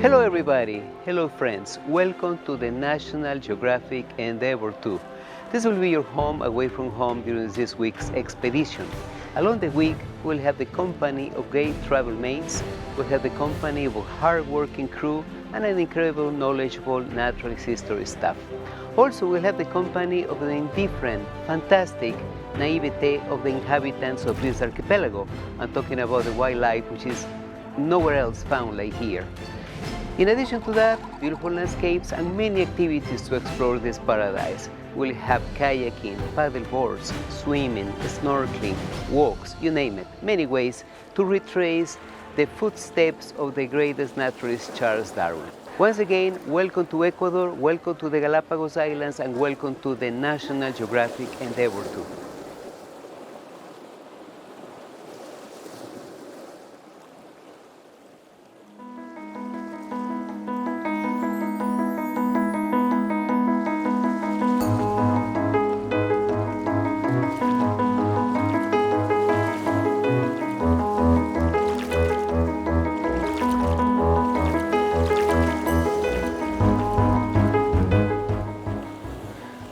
Hello everybody, hello friends, welcome to the National Geographic Endeavour 2. This will be your home away from home during this week's expedition. Along the week, we'll have the company of great travel mates, we'll have the company of a hard-working crew and an incredible, knowledgeable natural history staff. Also, we'll have the company of the indifferent, fantastic naivete of the inhabitants of this archipelago. I'm talking about the wildlife which is nowhere else found like here. In addition to that, beautiful landscapes and many activities to explore this paradise. We'll have kayaking, paddle boards, swimming, snorkeling, walks, you name it, many ways to retrace the footsteps of the greatest naturalist Charles Darwin. Once again, welcome to Ecuador, welcome to the Galapagos Islands, and welcome to the National Geographic Endeavour 2.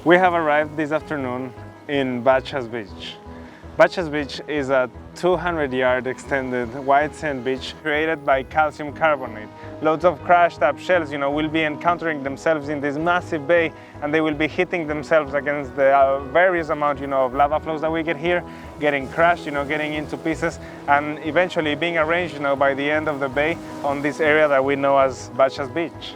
We have arrived this afternoon in Bachas Beach. Bachas Beach is a 200-yard extended white sand beach created by calcium carbonate. Loads of crashed up shells, will be encountering themselves in this massive bay, and they will be hitting themselves against the various amount, of lava flows that we get here, getting crashed, getting into pieces, and eventually being arranged, by the end of the bay on this area that we know as Bachas Beach.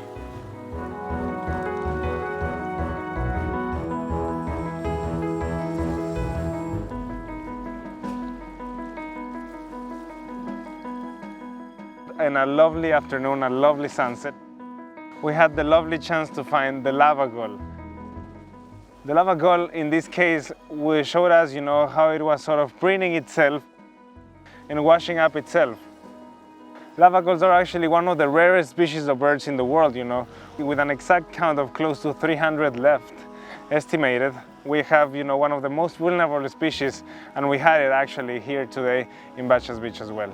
And a lovely afternoon, a lovely sunset, we had the lovely chance to find the lava gull. The lava gull, in this case, showed us, how it was sort of preening itself and washing up itself. Lava gulls are actually one of the rarest species of birds in the world, with an exact count of close to 300 left estimated. We have, one of the most vulnerable species, and we had it actually here today in Bachas Beach as well.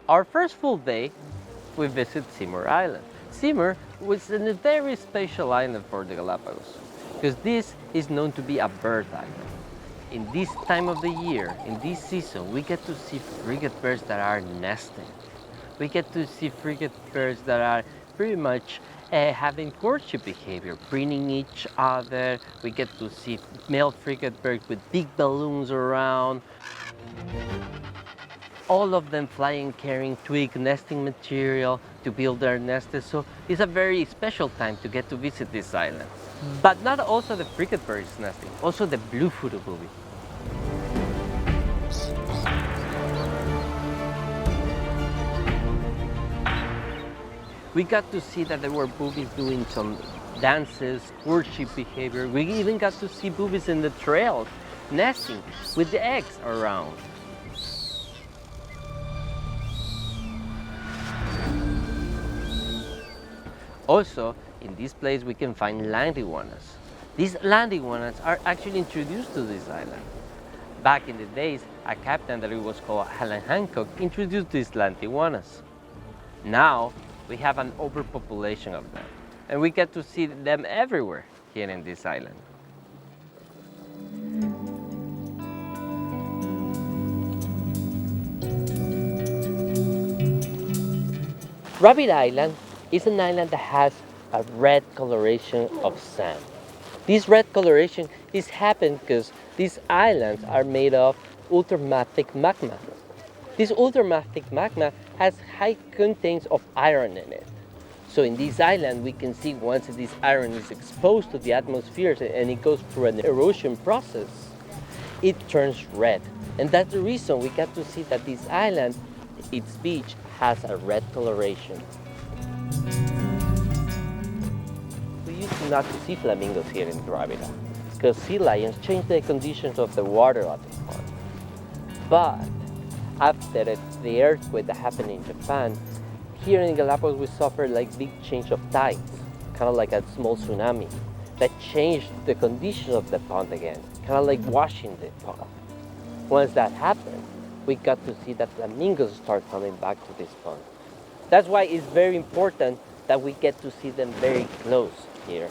Our first full day, we visit Seymour Island. Seymour was a very special island for the Galapagos, because this is known to be a bird island. In this time of the year, in this season, we get to see frigate birds that are nesting. We get to see frigate birds that are pretty much having courtship behavior, preening each other. We get to see male frigate birds with big balloons around. All of them flying, carrying twig nesting material to build their nests. So it's a very special time to get to visit this island. But not also the frigate birds nesting, also the blue-footed booby. We got to see that there were boobies doing some dances, courtship behavior. We even got to see boobies in the trails, nesting with the eggs around. Also, in this place we can find land iguanas. These land iguanas are actually introduced to this island. Back in the days, a captain that was called Alan Hancock introduced these land iguanas. Now, we have an overpopulation of them, and we get to see them everywhere here in this island. Rabbit Island is an island that has a red coloration of sand. This red coloration is happened because these islands are made of ultramafic magma. This ultramafic magma has high contents of iron in it. So in this island, we can see once this iron is exposed to the atmosphere and it goes through an erosion process, it turns red. And that's the reason we got to see that this island, its beach, has a red coloration. not to see flamingos here in Dravida, because sea lions change the conditions of the water at the pond. But after the earthquake that happened in Japan, here in Galapagos we suffered like big change of tides, kind of like a small tsunami that changed the conditions of the pond again, kind of like washing the pond. Once that happened, we got to see that flamingos start coming back to this pond. That's why it's very important that we get to see them very close here.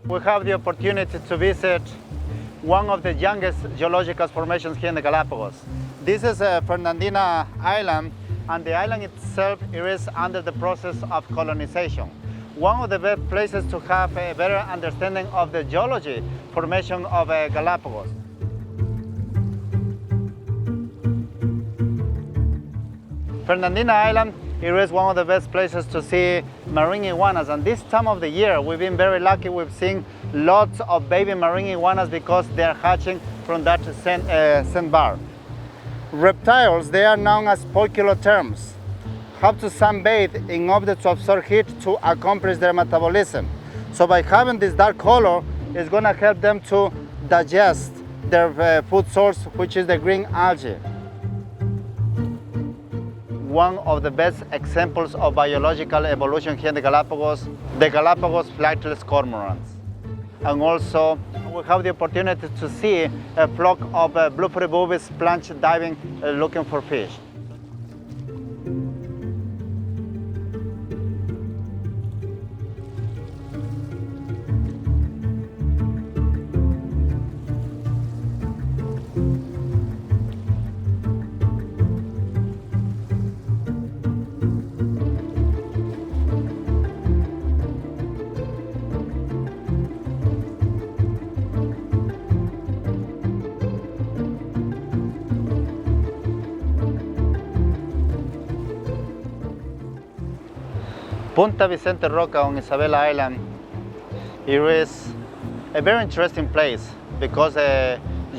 We have the opportunity to visit one of the youngest geological formations here in the Galapagos. This is Fernandina Island, and the island itself is under the process of colonization. One of the best places to have a better understanding of the geology formation of Galapagos. Fernandina Island is one of the best places to see marine iguanas, and this time of the year we've been very lucky. We've seen lots of baby marine iguanas because they're hatching from that sandbar. Reptiles, they are known as poikilotherms, have to sunbathe in order to absorb heat to accomplish their metabolism. So by having this dark color, it's going to help them to digest their food source, which is the green algae. One of the best examples of biological evolution here in the Galapagos flightless cormorants. And also we have the opportunity to see a flock of blue-footed boobies plunge diving looking for fish. Punta Vicente Roca on Isabela Island, it is a very interesting place because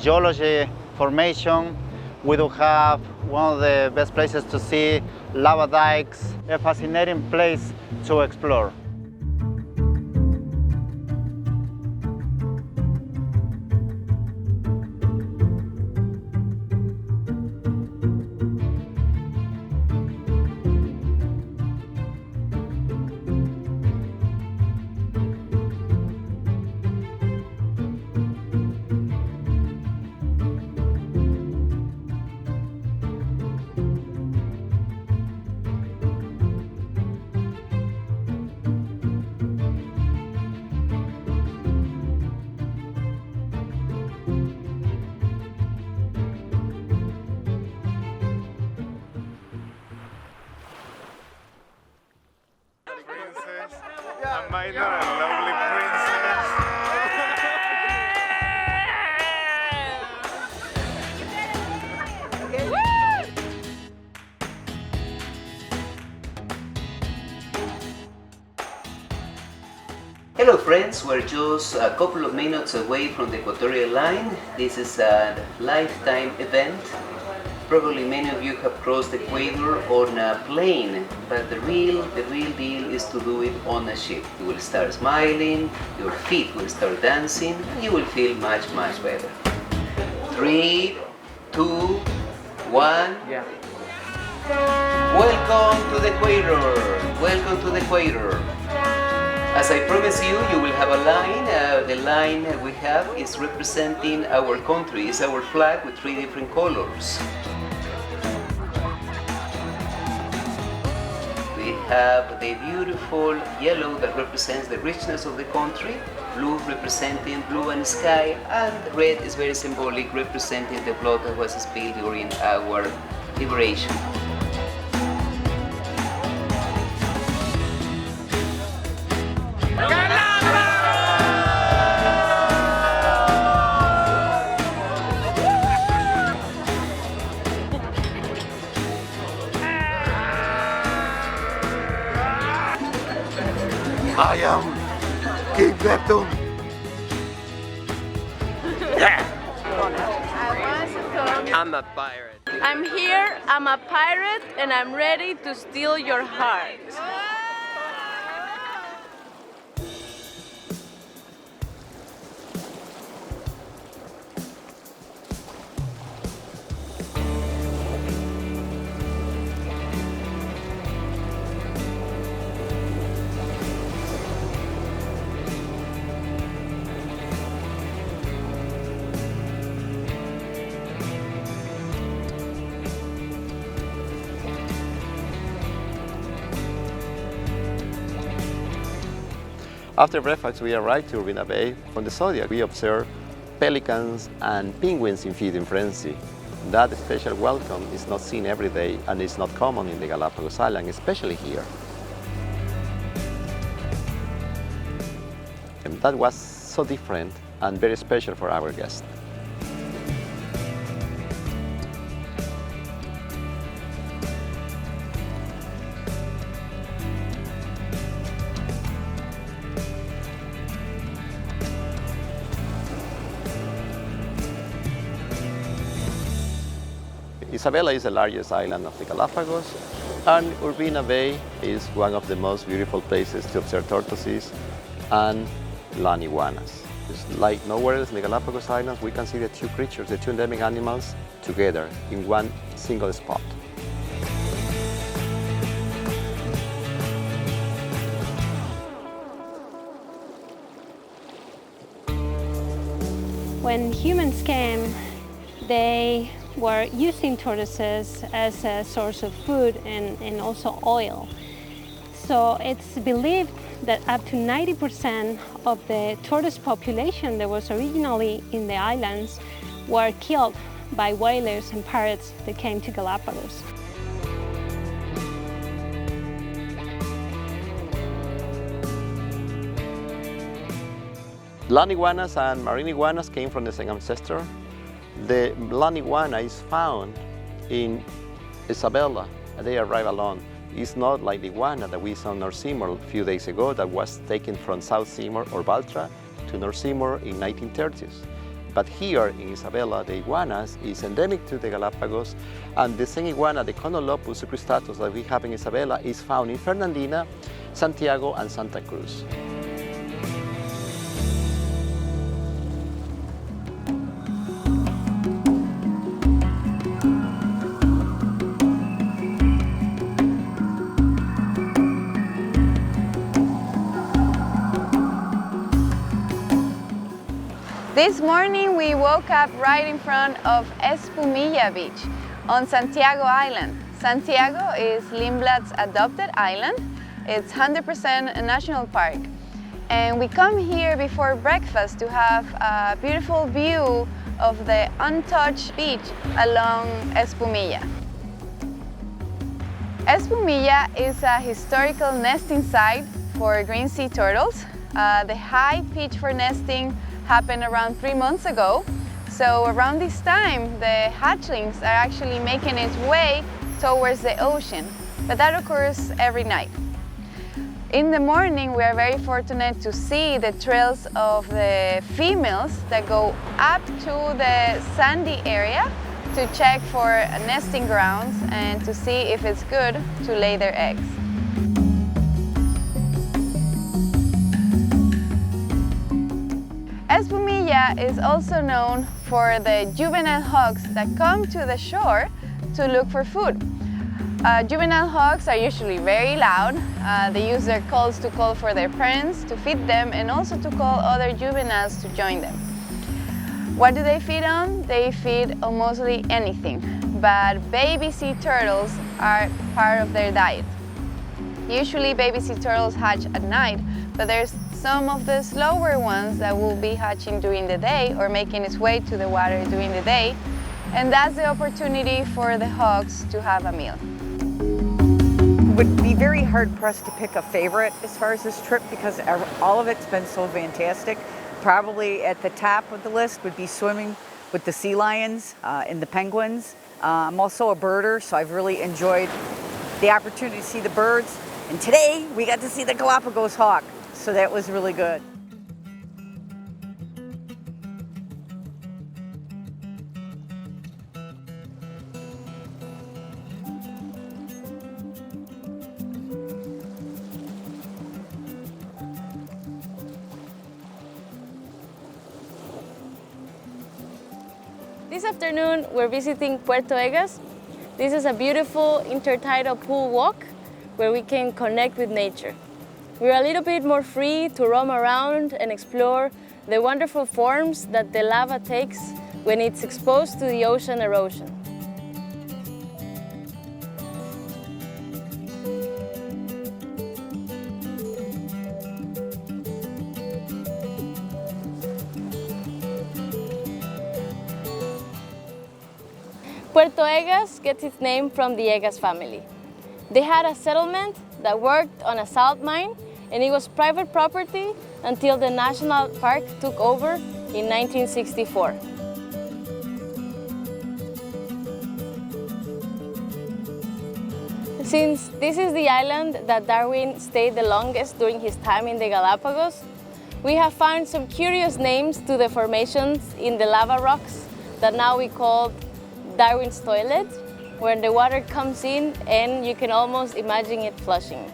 geology formation, we do have one of the best places to see lava dikes, a fascinating place to explore. A minor and lovely princess. Hello friends, we're just a couple of minutes away from the equatorial line. This is a lifetime event. Probably many of you have crossed the equator on a plane, but the real deal is to do it on a ship. You will start smiling, your feet will start dancing, and you will feel much better. 3, 2, 1. Yeah. Welcome to the equator. Welcome to the equator. As I promised you, you will have a line. The line we have is representing our country. It's our flag with 3 different colors. We have the beautiful yellow that represents the richness of the country, blue representing blue and sky, and red is very symbolic, representing the blood that was spilled during our liberation. I am King Neptune. I'm a pirate. I'm here, I'm a pirate, and I'm ready to steal your heart. After breakfast, we arrived to Urbina Bay. From the Zodiac, we observed pelicans and penguins in feeding frenzy. That special welcome is not seen every day and is not common in the Galapagos Island, especially here. And that was so different and very special for our guests. Isabela is the largest island of the Galapagos, and Urbina Bay is one of the most beautiful places to observe tortoises and land iguanas. It's like nowhere else in the Galapagos Islands we can see the two creatures, the two endemic animals, together in one single spot. When humans came, they were using tortoises as a source of food and also oil. So it's believed that up to 90% of the tortoise population that was originally in the islands were killed by whalers and pirates that came to Galapagos. Land iguanas and marine iguanas came from the same ancestor. The land iguana is found in Isabela, and they arrive alone. It's not like the iguana that we saw in North Seymour a few days ago that was taken from South Seymour or Baltra to North Seymour in 1930s. But here in Isabela, the iguanas is endemic to the Galapagos, and the same iguana, the Conolopus sucristatus that we have in Isabela, is found in Fernandina, Santiago, and Santa Cruz. This morning we woke up right in front of Espumilla Beach on Santiago Island. Santiago is Lindblad's adopted island. It's 100% a national park. And we come here before breakfast to have a beautiful view of the untouched beach along Espumilla. Espumilla is a historical nesting site for green sea turtles. The high pitch for nesting happened around 3 months ago. So around this time, the hatchlings are actually making its way towards the ocean, but that occurs every night. In the morning, we are very fortunate to see the trails of the females that go up to the sandy area to check for nesting grounds and to see if it's good to lay their eggs. Espumilla is also known for the juvenile hogs that come to the shore to look for food. Juvenile hogs are usually very loud. They use their calls to call for their parents to feed them and also to call other juveniles to join them. What do they feed on? They feed on mostly anything, but baby sea turtles are part of their diet. Usually baby sea turtles hatch at night, but there's some of the slower ones that will be hatching during the day or making its way to the water during the day, and that's the opportunity for the hogs to have a meal. Would be very hard pressed to pick a favorite as far as this trip because all of it's been so fantastic. Probably at the top of the list would be swimming with the sea lions and the penguins. I'm also a birder, so I've really enjoyed the opportunity to see the birds. And today we got to see the Galapagos hawk. so that was really good. This afternoon, we're visiting Puerto Egas. This is a beautiful intertidal pool walk where we can connect with nature. We're a little bit more free to roam around and explore the wonderful forms that the lava takes when it's exposed to the ocean erosion. Puerto Egas gets its name from the Egas family. They had a settlement that worked on a salt mine, and it was private property until the national park took over in 1964. Since this is the island that Darwin stayed the longest during his time in the Galapagos, we have found some curious names to the formations in the lava rocks that now we call Darwin's toilet, where the water comes in and you can almost imagine it flushing.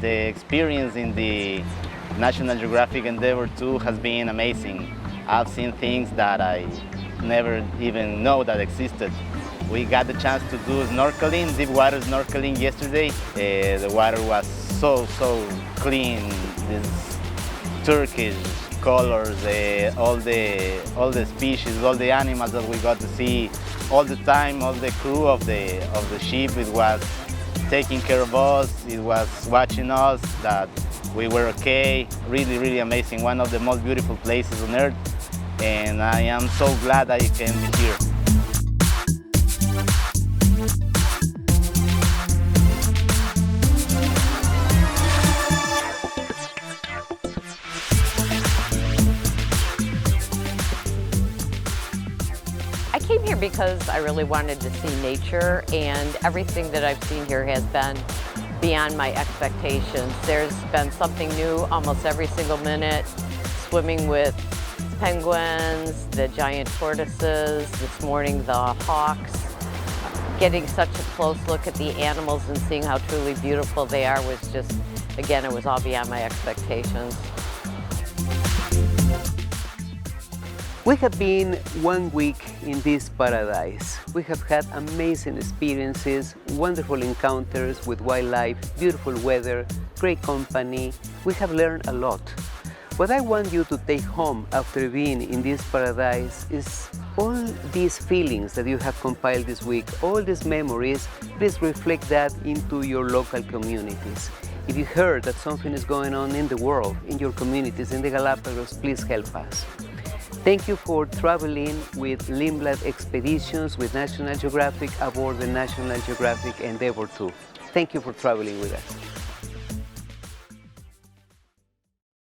The experience in the National Geographic Endeavour 2 has been amazing. I've seen things that I never even know that existed. We got the chance to do snorkeling, deep water snorkeling yesterday. The water was so clean, this turquoise colors, all the species, all the animals that we got to see all the time, all the crew of the ship, it was taking care of us, it was watching us, that we were okay. Really, really amazing. One of the most beautiful places on earth, and I am so glad I can be here. I came here because I really wanted to see nature, and everything that I've seen here has been beyond my expectations. There's been something new almost every single minute. Swimming with penguins, the giant tortoises, this morning the hawks. Getting such a close look at the animals and seeing how truly beautiful they are was just, again, it was all beyond my expectations. We have been 1 week in this paradise. We have had amazing experiences, wonderful encounters with wildlife, beautiful weather, great company. We have learned a lot. What I want you to take home after being in this paradise is all these feelings that you have compiled this week, all these memories. Please reflect that into your local communities. If you heard that something is going on in the world, in your communities, in the Galapagos, please help us. Thank you for traveling with Lindblad Expeditions with National Geographic aboard the National Geographic Endeavour 2. Thank you for traveling with us.